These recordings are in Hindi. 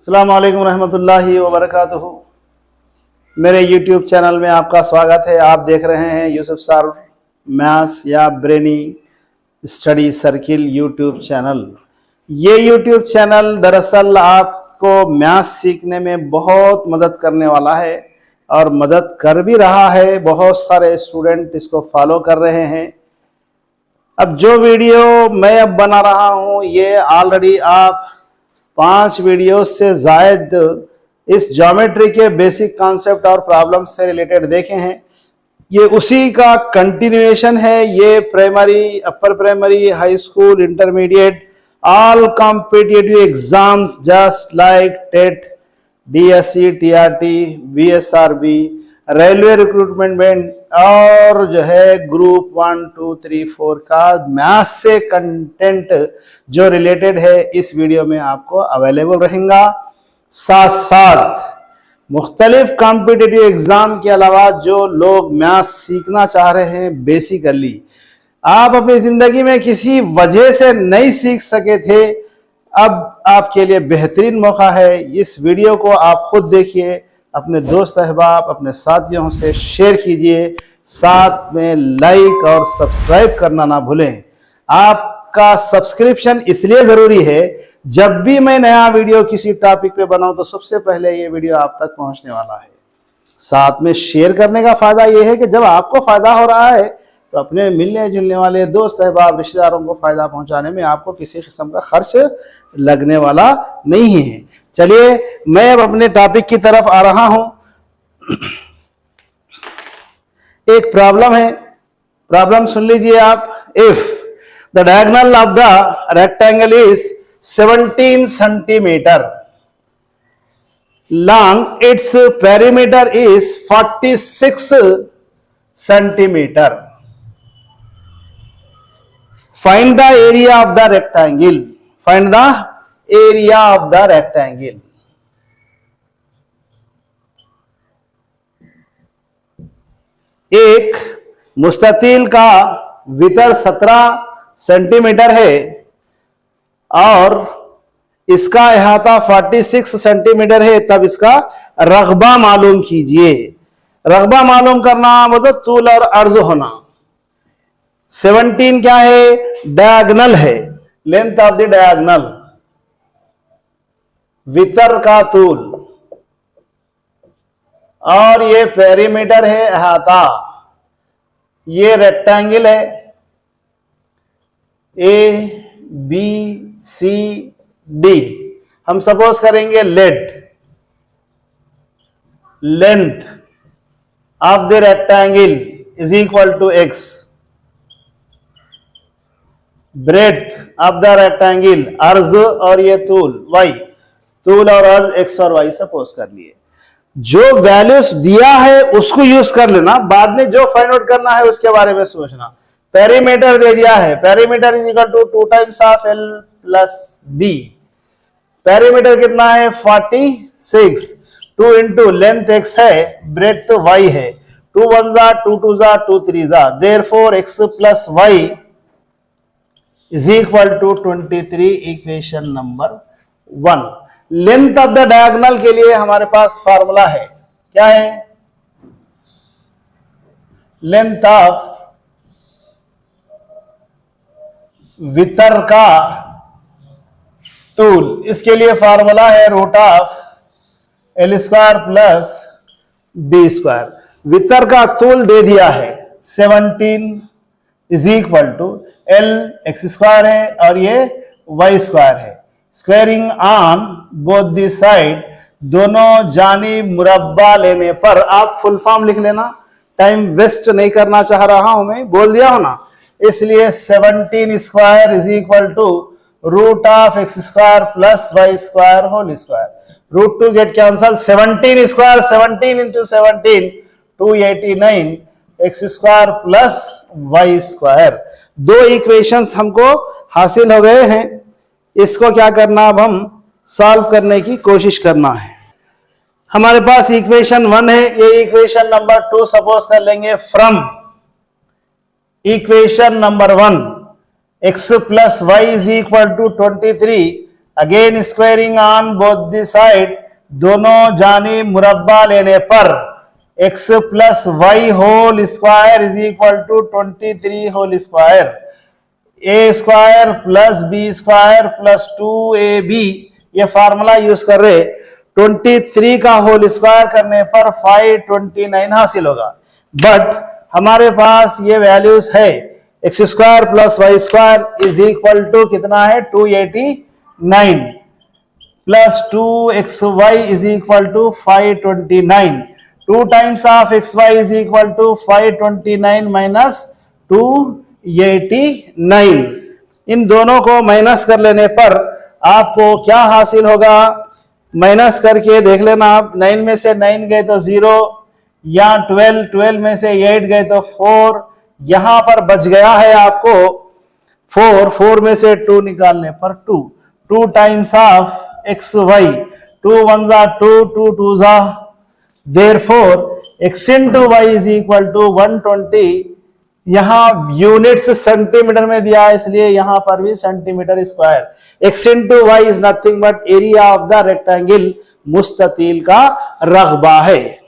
अस्सलाम वालेकुम रहमतुल्लाहि व बरकातुहू। मेरे YouTube चैनल में आपका स्वागत है। आप देख रहे हैं यूसुफ सर मैथ्स या brainy study circle YouTube channel. ये YouTube चैनल दरअसल आपको मैथ्स सीखने में बहुत मदद करने वाला है और मदद कर भी रहा है। बहुत सारे स्टूडेंट इसको फॉलो कर रहे हैं। अब जो वीडियो मैं अब बना रहा हूँ ये ऑलरेडी आप 5 वीडियो से जायद इस ज्योमेट्री के बेसिक कॉन्सेप्ट और प्रॉब्लम से रिलेटेड देखे हैं। ये उसी का कंटिन्यूएशन है। ये primary, upper primary, high school, intermediate, all competitive exams just like TET, DSC, TRT, BSRB, railway recruitment और जो है ग्रुप 1, 2, 3, 4 का मैथ्स से कंटेंट जो रिलेटेड है इस वीडियो में आपको अवेलेबल रहेगा। साथ साथ मुख्तलिफ कॉम्पिटिटिव एग्जाम के अलावा जो लोग मैथ्स सीखना चाह रहे हैं बेसिकली, आप अपनी जिंदगी में किसी वजह से नहीं सीख सके थे, अब आपके लिए बेहतरीन मौका है। इस वीडियो को आप खुद देखिए, अपने दोस्त अहबाब, अपने साथियों से शेयर कीजिए, साथ में लाइक और सब्सक्राइब करना ना भूलें। आपका सब्सक्रिप्शन इसलिए जरूरी है, जब भी मैं नया वीडियो किसी टॉपिक पे बनाऊं तो सबसे पहले ये वीडियो आप तक पहुंचने वाला है। साथ में शेयर करने का फायदा ये है कि जब आपको फायदा हो रहा है तो अपने मिलने जुलने वाले दोस्त अहबाब, रिश्तेदारों को फायदा पहुंचाने में आपको किसी किस्म का खर्च लगने वाला नहीं है। चलिए मैं अब अपने टॉपिक की तरफ आ रहा हूं। एक प्रॉब्लम है, प्रॉब्लम सुन लीजिए आप। If the diagonal of the rectangle is 17 centimetre long, its perimeter is 46 centimetre, find the area of the rectangle. Find the area of the rectangle. एक मुस्ततील का वितर 17 सेंटीमीटर है और इसका अहाता 46 सेंटीमीटर है, तब इसका रकबा मालूम कीजिए। रकबा मालूम करना मतलब तूल और अर्ज होना। 17 क्या है? डायगोनल है, लेंथ ऑफ द डायगोनल, वितर का तूल, और ये पेरीमीटर है, अहाता। ये रेक्टेंगल है, ए बी सी डी। हम सपोज करेंगे length of the rectangle is equal to x, breadth of the rectangle, अर्ज और ये तूल वाई, तूल और अर्ज एक्स और वाई सपोज कर लिए। जो वैल्यूज दिया है उसको यूज कर लेना, बाद में जो फाइंड आउट करना है उसके बारे में सोचना। पेरीमीटर दे दिया है, perimeter is equal to 2 times of L plus B. Perimeter कितना है? 46। 2 इंटू लेंथ एक्स है, ब्रेड्थ वाई है, 2 1 जा 2 2 जा 2 3 जा, therefore x plus y is equal to 23। Equation number 1। लेंथ ऑफ द डायगोनल के लिए हमारे पास फार्मूला है, क्या है? लेंथ ऑफ वितर का तूल, इसके लिए फार्मूला है root of L square plus B square. वितर का तूल दे दिया है 17 is equal to L X square है और ये वाई स्क्वायर है। Squaring on both the side, दोनों जानिब मुरब्बा लेने पर। आप फुल फॉर्म लिख लेना, टाइम वेस्ट नहीं करना चाह रहा हूं मैं, बोल दिया हो ना, इसलिए 17 square is equal to root of x square plus y square whole square. Root 2 get cancel, 17 square 17 into 17 289 x square plus y square. 2 equations हमको हासिल हो गए हैं। इसको क्या करना, अब हम सॉल्व करने की कोशिश करना है। हमारे पास इक्वेशन 1 है, ये इक्वेशन नंबर 2 सपोज कर लेंगे। From equation number 1 x plus y is equal to 23 again squaring on both the side, दोनों जानिब मुरब्बा लेने पर x plus y whole square is equal to 23 whole square, a square plus B square plus 2ab, ये फार्मूला यूज कर रहे 23 का होल स्क्वायर करने पर 529 हासिल होगा। बट हमारे पास ये वैल्यूज है, x square plus y square is equal to कितना है 289 plus 2xy is equal to 529, 2 times of xy is equal to 529 minus 289, इन दोनों को माइनस कर लेने पर आपको क्या हासिल होगा, माइनस करके देख लेना आप, 9 में से 9 गए तो 0, या 12 में से 8 गए तो 4, यहां पर बच गया है आपको 4 में से 2 निकालने पर 2 टाइम्स ऑफ एक्स वाई, 2 1 जा 2, 2 2 जा, therefore x into Y is equal to 120, यहां यूनिट्स सेंटीमीटर में दिया है इसलिए यहां पर भी centimetre square, x into Y is nothing but area of the rectangle, मुस्ततील का रकबा है।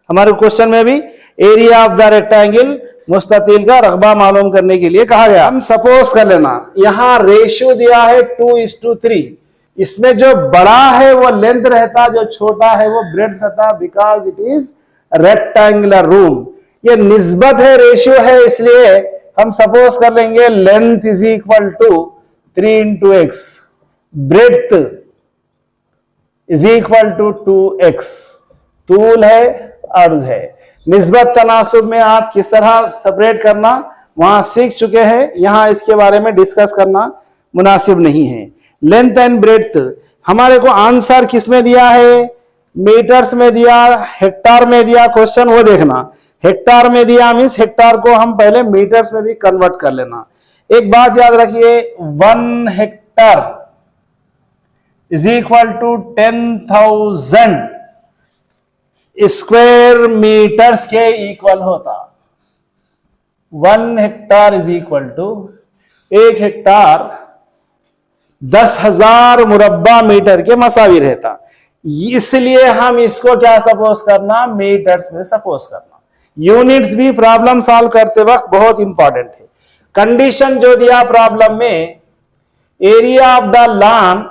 हमारे क्वेश्चन में भी एरिया ऑफ द रेक्टेंगल मुस्ततील का रकबा मालूम करने के लिए कहा गया। हम सपोज कर लेना यहां रेशियो दिया है 2:3, इसमें जो बड़ा है वो लेंथ रहता, जो छोटा है वो ब्रेड्थ रहता, because it is rectangular room, ये निस्बत है, रेशियो है, इसलिए हम सपोज कर लेंगे length is equal to 3 into x, breadth is equal to 2x, तूल है अर्ज है। निस्बत तनासुब में आप किस तरह सेपरेट करना वहां सीख चुके हैं, यहां इसके बारे में डिस्कस करना मुनासिब नहीं है। लेंथ एंड ब्रेड्थ हमारे को आंसर किस में दिया है, मीटर्स में दिया, हेक्टार में दिया, क्वेश्चन वो देखना, हेक्टार में दिया मीन्स हेक्टार को हम पहले मीटर्स में भी कन्वर्ट कर लेना। एक बात याद रखिए 1 hectare is equal to 10,000 square metres के इक्वल होता, 1 hectare is equal to 1 hectare 10,000 मुरब्बा मीटर के मसावी रहता, इसलिए हम इसको क्या सपोज करना, मीटर्स में सपोज करना। यूनिट्स भी प्रॉब्लम सॉल्व करते वक्त बहुत इंपॉर्टेंट है। कंडीशन जो दिया प्रॉब्लम में, area of the lawn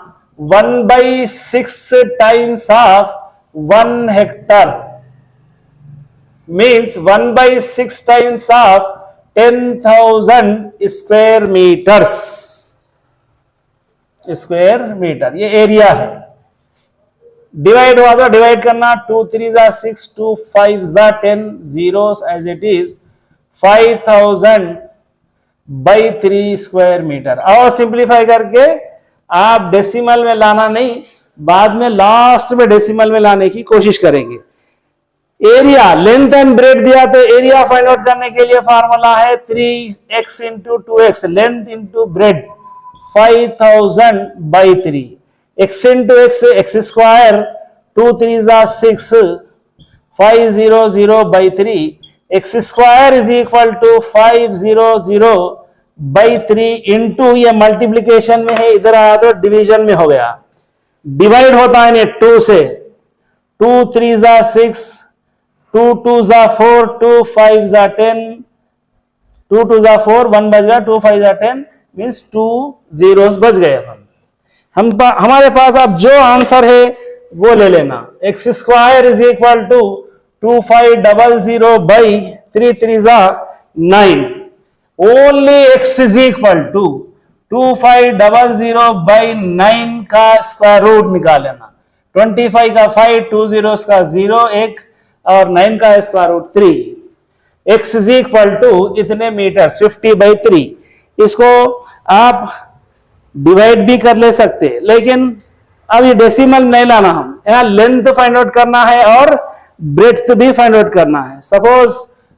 1/6 times of 1 hectare means 1/6 times of 10,000 square metre, ये एरिया है। डिवाइड हुआ तो डिवाइड करना, 2 3 जा 6, 2 5 जा 10, zeros as it is 5,000/3 square metre. और सिंप्लीफाई करके आप डेसिमल में लाना नहीं, बाद में लास्ट में डेसिमल में लाने की कोशिश करेंगे। एरिया लेंथ एंड ब्रेड दिया तो एरिया फाइंड आउट करने के लिए फार्मूला है 3x into 2x, length into breadth 5,000/3, x into x square 2 3 जा 6, 500/3, x square is equal to 500/3 into, ये मल्टीप्लीकेशन में है, इधर आया तो डिवीजन में हो गया, डिवाइड होता है 2 से, 2 3 जा 6, 2 2 जा 4, 2 5 जा 10, 2 2 जा 4, 1 बच गया, 2 5 जा 10 मीन्स 2 zeros बच गए। हमारे पास अब जो आंसर है वो ले लेना, x square is equal to 2500/3 3 जा 9, only x is equal to 2500/9 का स्क्वायर रूट निकाल लेना, 25 का 5, 2 zeros का 0 1 और 9 का square root 3, x is equal to इतने मीटर 50/3। इसको आप डिवाइड भी कर ले सकते, लेकिन अब ये डेसिमल नहीं लाना, हम यहां लेंथ फाइंड आउट करना है और ब्रेड्थ भी फाइंड आउट करना है। Suppose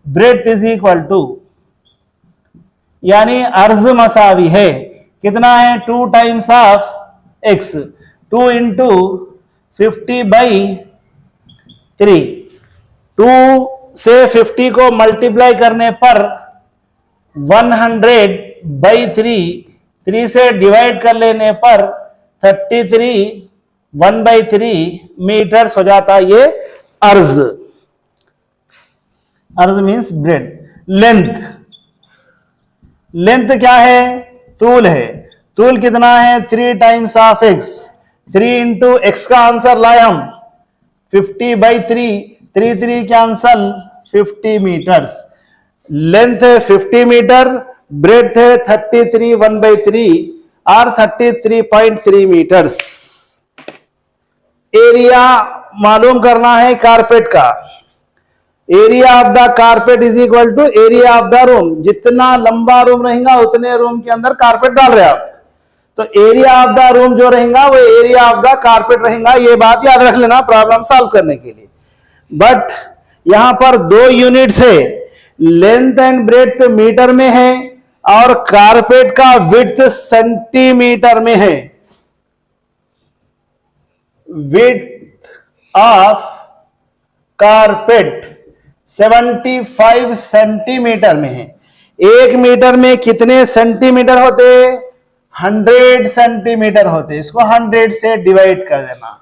breadth is equal to, यानी अर्ज मसावी है, कितना है 2 टाइम्स ऑफ x, 2 इंटू 50/3, 2 से 50 को मल्टीप्लाई करने पर 100/3, 3 से डिवाइड कर लेने पर 33 1/3 मीटर्स हो जाता है ये अर्ज। अर्ज मीन्स ब्रेड। लेंथ क्या है? तूल है। तूल कितना है? 3 times of x। 3 into x का आंसर लाए हम 50/3, 3 कैंसल 50 मीटर्स। लेंथ है 50 मीटर, ब्रेड्थ है 33 1/3 और 33.3 मीटर्स। एरिया मालूम करना है कारपेट का। Area of the carpet is equal to area of the room. जितना लंबा रूम रहेगा उतने रूम के अंदर कारपेट डाल रहे आप, तो एरिया ऑफ द रूम जो रहेगा वो एरिया ऑफ द कारपेट रहेगा। ये बात याद रख लेना प्रॉब्लम सॉल्व करने के लिए। बट यहां पर 2 यूनिट्स है, लेंथ एंड ब्रेड्थ मीटर में है और कारपेट का विड्थ सेंटीमीटर में है। विड्थ ऑफ कारपेट 75 सेंटीमीटर में है। 1 मीटर में कितने सेंटीमीटर होते? 100 सेंटीमीटर होते। इसको 100 से डिवाइड कर देना।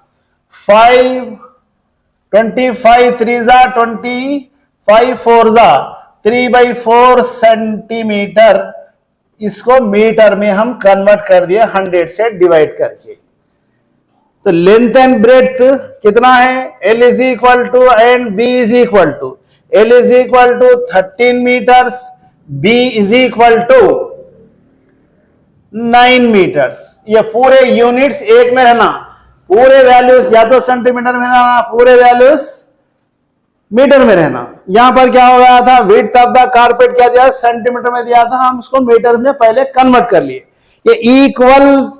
25 3 जा 25 4 जा 3/4 सेंटीमीटर। इसको मीटर में हम कन्वर्ट कर दिए 100 से डिवाइड करके। तो लेंथ एंड ब्रेड्थ कितना है? L is equal to and B is equal to. L is equal to 13 metres, B is equal to 9 metres. ये पूरे यूनिट्स एक में रहना, पूरे वैल्यूज या तो सेंटीमीटर में रहना, पूरे वैल्यूज मीटर में रहना। यहां पर क्या हो गया था? विड्थ ऑफ द कारपेट क्या दिया? सेंटीमीटर में दिया था, हम उसको मीटर में पहले कन्वर्ट कर लिए। ये इक्वल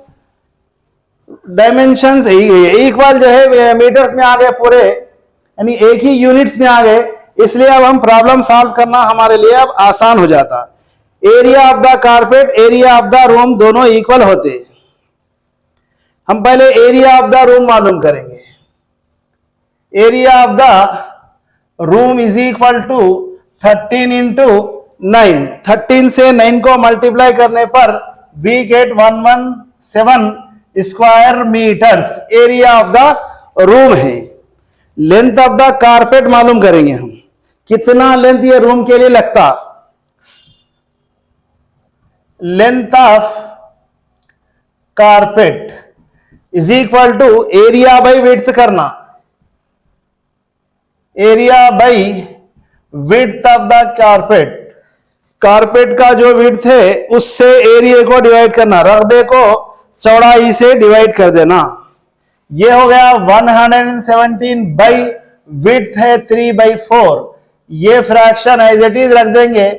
डायमेंशंस इक्वल जो है मीटर्स में आ गए पूरे, यानी एक ही यूनिट्स में आ गए। इसलिए अब हम प्रॉब्लम सॉल्व करना हमारे लिए अब आसान हो जाता। Area of the carpet, area of the room दोनों इक्वल होते। हम पहले एरिया ऑफ द रूम मालूम करेंगे। Area of the room is equal to 13 into 9। 13 से 9 को मल्टीप्लाई करने पर we get 117 square metres. Area of the room है। लेंथ ऑफ द कारपेट मालूम करेंगे हम, कितना लेंथ ये रूम के लिए लगता। Length of carpet is equal to area by width करना। Area by width of the carpet. Carpet का जो विड्थ है उससे एरिया को डिवाइड करना, रकबे को चौड़ाई से डिवाइड कर देना। ये हो गया 117 बाई विड्थ है 3/4। ये फ्रैक्शन एज इट इज रख देंगे।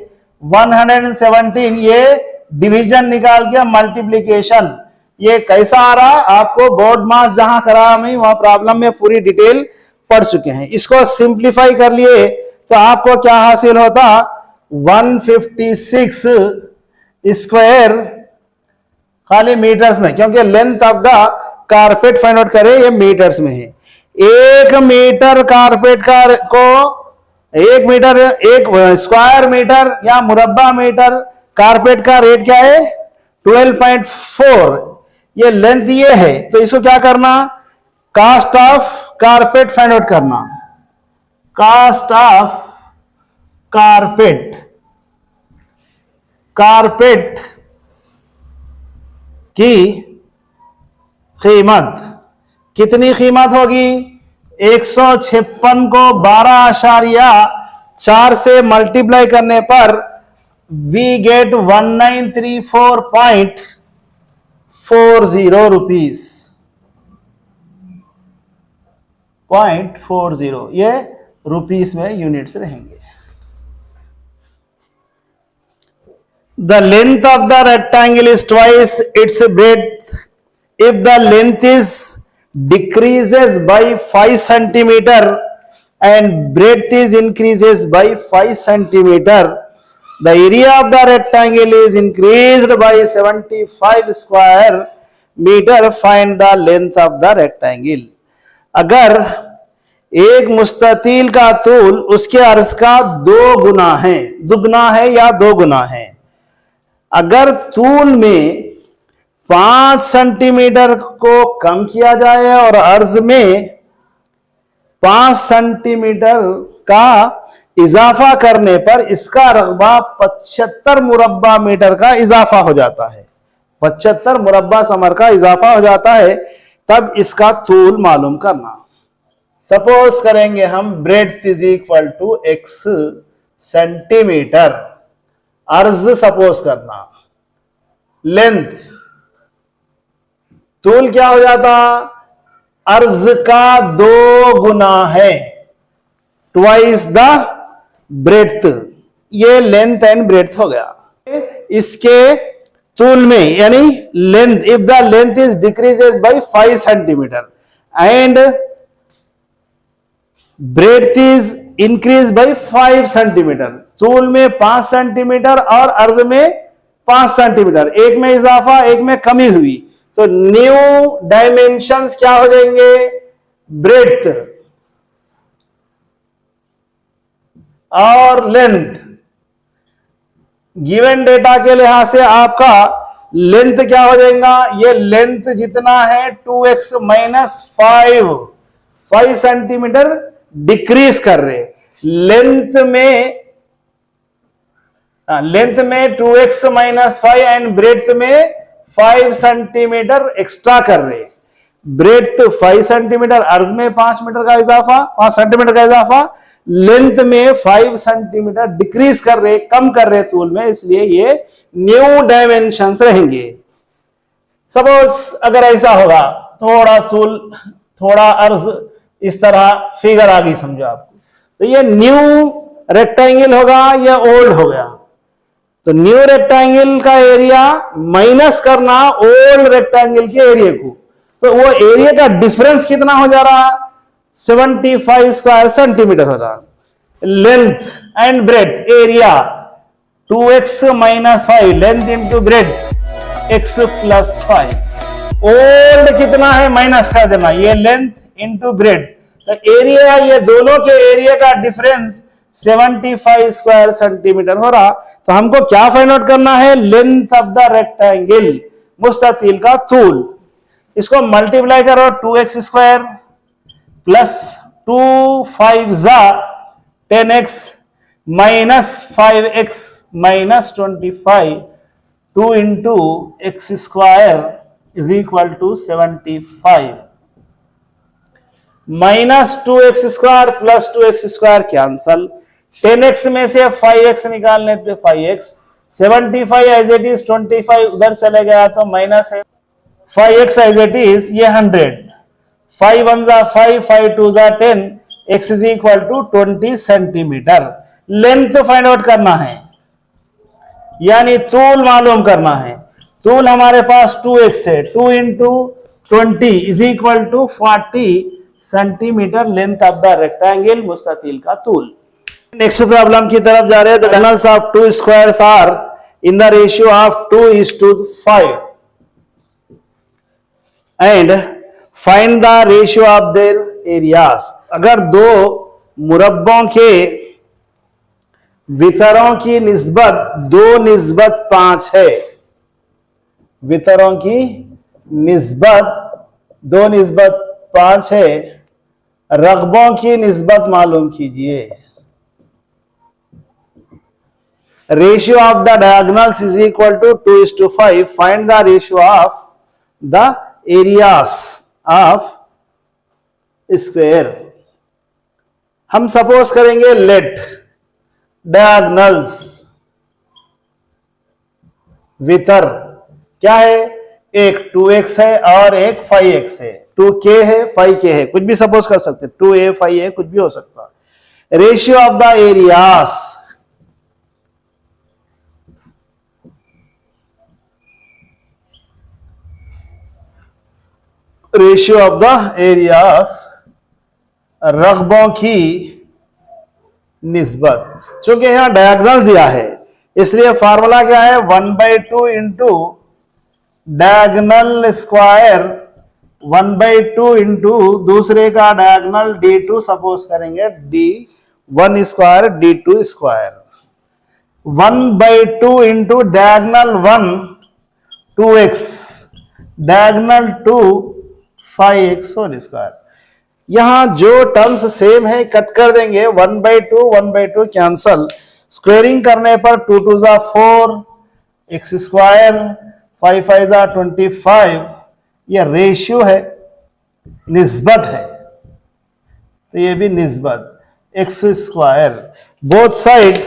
117 ये डिवीजन निकाल के मल्टीप्लीकेशन। ये कैसा आ रहा है आपको बोर्ड मास जहां कराया मैं वहां प्रॉब्लम में पूरी डिटेल पढ़ चुके हैं। इसको सिंप्लीफाई कर लिए तो आपको क्या हासिल होता? 156 स्क्वायर खाली मीटर्स में, क्योंकि length of the carpet find out करें ये मीटर्स में है। 1 मीटर कारपेट का को 1 मीटर 1 स्क्वायर मीटर या मुरब्बा मीटर कारपेट का रेट क्या है? 12.4। ये लेंथ ये है, तो इसको क्या करना? Cost of carpet find out करना। कास्ट ऑफ कारपेट, कारपेट की कीमत कितनी कीमत होगी? 156 को 12.4 से मल्टीप्लाई करने पर वी गेट 1934.40 रुपीज। 0.40 ये रुपीस में यूनिट्स रहेंगे। The length of the rectangle is twice its breadth if the length is decreases by 5 centimeter and breadth is increases by 5 centimeter. The area of the rectangle is increased by 75 square meter. Find the length of the rectangle. अगर एक मुस्ततील का तूल उसके अर्ज का 2 गुना है, दुगना है या 2 गुना है। अगर तूल में 5 सेंटीमीटर को कम किया जाए और अर्ज में 5 सेंटीमीटर का इजाफा करने पर इसका रकबा 75 मुरब्बा मीटर का इजाफा हो जाता है। 75 मुरब्बा समर का इजाफा हो जाता है, तब इसका तूल मालूम करना। सपोज करेंगे हम breadth is equal to x centimetre, अर्ज सपोज करना, लेंथ, तूल क्या हो जाता, अर्ज का 2 गुना है, ट्वाइस द ब्रेड्थ, ये लेंथ एंड ब्रेड्थ हो गया। इसके तूल में यानी length, if the length is decreases by 5 centimetre and breadth is increase by 5 centimetre, तूल में 5 सेंटीमीटर और अर्ज में 5 सेंटीमीटर, एक में इजाफा एक में कमी हुई, तो न्यू डायमेंशंस क्या हो जाएंगे, ब्रेड्थ और लेंथ। गिवन डेटा के लिहाज से आपका लेंथ क्या हो जाएगा, ये लेंथ जितना है 2x माइनस 5 सेंटीमीटर डिक्रीज कर रहे, लेंथ में 2x माइनस 5 एंड ब्रेड्थ में 5 सेंटीमीटर एक्स्ट्रा कर रहे, ब्रेड्थ 5 सेंटीमीटर, अर्ज में 5 मीटर का इजाफा, 5 सेंटीमीटर का इजाफा, लेंथ में 5 सेंटीमीटर डिक्रीज कर रहे, कम कर रहे तूल में, इसलिए ये न्यू डायमेंशंस रहेंगे। सपोज अगर ऐसा होगा, थोड़ा तूल थोड़ा अर्ज, इस तरह फिगर आ गई समझो आपको, तो ये न्यू रेक्टेंगल होगा, ये ओल्ड हो गया, तो न्यू रेक्टेंगल का एरिया माइनस करना ओल्ड रेक्टेंगल के एरिया को, तो वो एरिया का डिफरेंस कितना हो जा रहा, 75 स्क्वायर सेंटीमीटर हो रहा। Length and breadth area 2x minus 5, length into breadth x plus 5, old कितना है माइनस कर देना, ये लेंथ इंटू ब्रेड्थ, तो एरिया, ये दोनों के एरिया का डिफरेंस 75 स्क्वायर सेंटीमीटर हो रहा। तो हमको क्या फाइंड आउट करना है, लेंथ ऑफ द रेक्टेंगल, मुस्ततील का तूल, इसको मल्टीप्लाई करो 2x square plus 2 5 10x minus 5x minus 25, 2 into x square is equal to 75, minus 2x square plus 2x square cancel, 10x में से 5x निकाल लेते, 5x, 75 एज इट इज, 25 उधर चले गया तो माइनस है, 5x एज इट इज, ये 100, 5 1 जा 5, 5 2 जा 10, x is equal to 20 centimetre. Length find out करना है, यानी तूल मालूम करना है, तूल हमारे पास 2x है, 2 into 20 is equal to 40 centimetre, length of the rectangle, मुस्ततील का तूल। नेक्स्ट प्रॉब्लम की तरफ जा रहे हैं। The diagonals of 2 squares are in the ratio of 2:5 and find the ratio of their areas. अगर दो मुरब्बों के वितरों की निस्बत 2:5 है, वितरों की निस्बत 2:5 है, रकबों की निस्बत मालूम कीजिए। Ratio of the diagonals is equal to 2:5, find the ratio of the areas of square. हम सपोज करेंगे लेट डायगोनल्स, वितर क्या है, एक 2x है और एक 5x है, 2k है 5k है, कुछ भी सपोज कर सकते, 2a 5a कुछ भी हो सकता। Ratio of the areas, ratio of the areas, रकबों की निस्बत। चूंकि यहां डायगोनल दिया है इसलिए फार्मूला क्या है, 1/2 इंटू डायगोनल स्क्वायर, 1/2 इंटू दूसरे का डायगोनल d2 सपोज करेंगे, d1 square d2 square, 1/2 into diagonal 1 2x diagonal to 5x whole square. यहां जो टर्म्स सेम है कट कर देंगे, 1/2 कैंसल, स्क्वेयरिंग करने पर 2 2 जा 4 x स्क्वायर, 5 5 जा 25। ये रेशियो है, निस्बत है, तो ये भी निस्बत x square, both side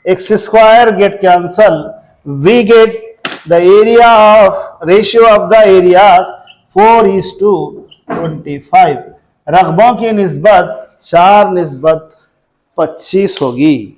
x square get cancel, we get the area of ratio of the areas 4:25। रकबों की निस्बत 4:25 होगी।